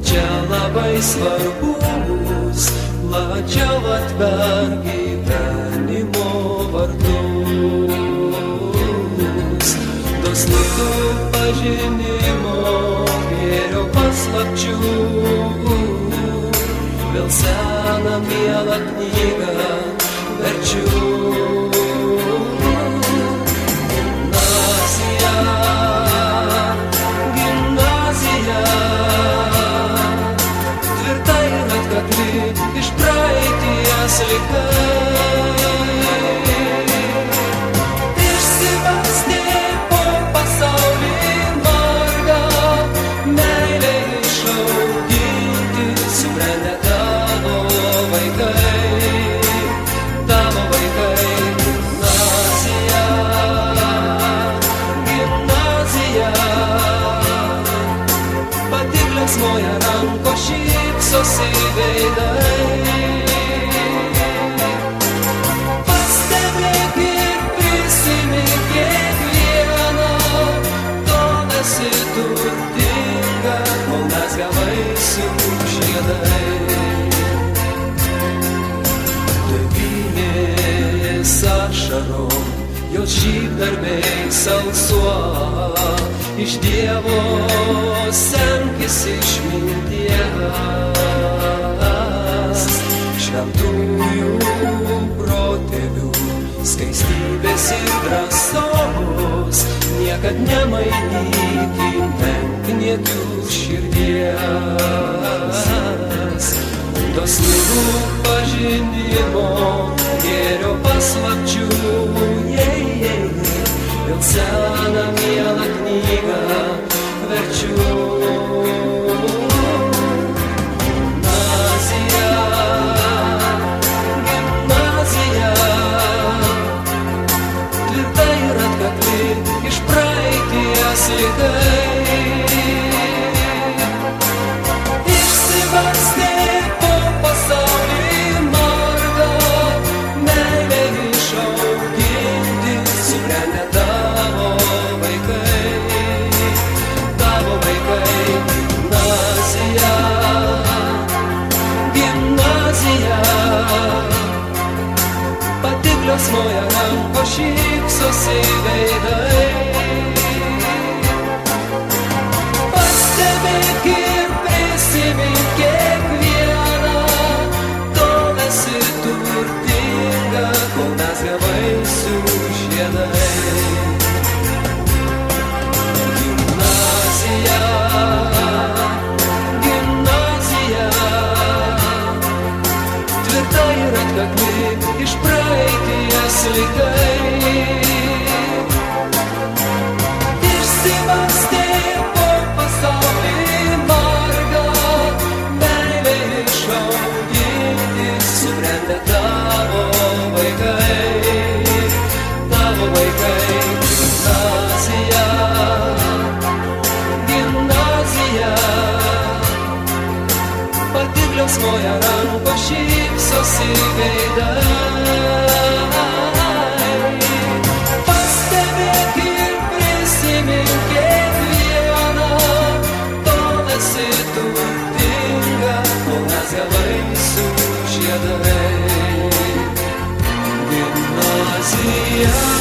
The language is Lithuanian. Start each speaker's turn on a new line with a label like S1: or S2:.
S1: čia labai svarbus, plačiau atver gyvenimo vartus. Dosnutų pažinimo gėrio paslapčių, vėl seną mielą knygą verčiu. Iš praeities likai išsibastė po pasaulį margą, meilę išauginti subrendę tavo vaikai, gimnazija, gimnazija. Patiklios moja ranko šypsosi veidai. Pastebėk ir prisimink kiekvieną, kol esi turtinga, kol mezga vaisių žiedai. Tėvynės ašarom, jos žygdarbiai salsuoja, iš Dievo senkis išminties, šventųjų protėvių skaistybės ir drąsos, niekad nemainykime kniekių širdies. Dosnų pažinimo gėrio paslapčių, vėl seną mielą knygą verčiu. Gimnazija, gimnazija, tvirta ir atkakli, iš praeities likai. Išsibarstė po pasaulį margą, meilę išauginti subrendę tavo vaikai, gimnazija, gimnazija. Patiklios moja ranko šypsosi veidai. Pastebėk ir prisimink kiekvieną, kol esi turtinga, kol mezga vaisių žiedai. Gimnazija, gimnazija, tvirta ir atkakli, iš praeities likai. Išsibastė po pasaulį margą, meilę išauginti subrendę tavo vaikai, gimnazija, gimnazija. Patiklios moja ranko šypsosi veidai. Pastebėk ir prisimink kiekvieną, kol esi turtinga, kol mezga vaisių žiedai. Gimnazija.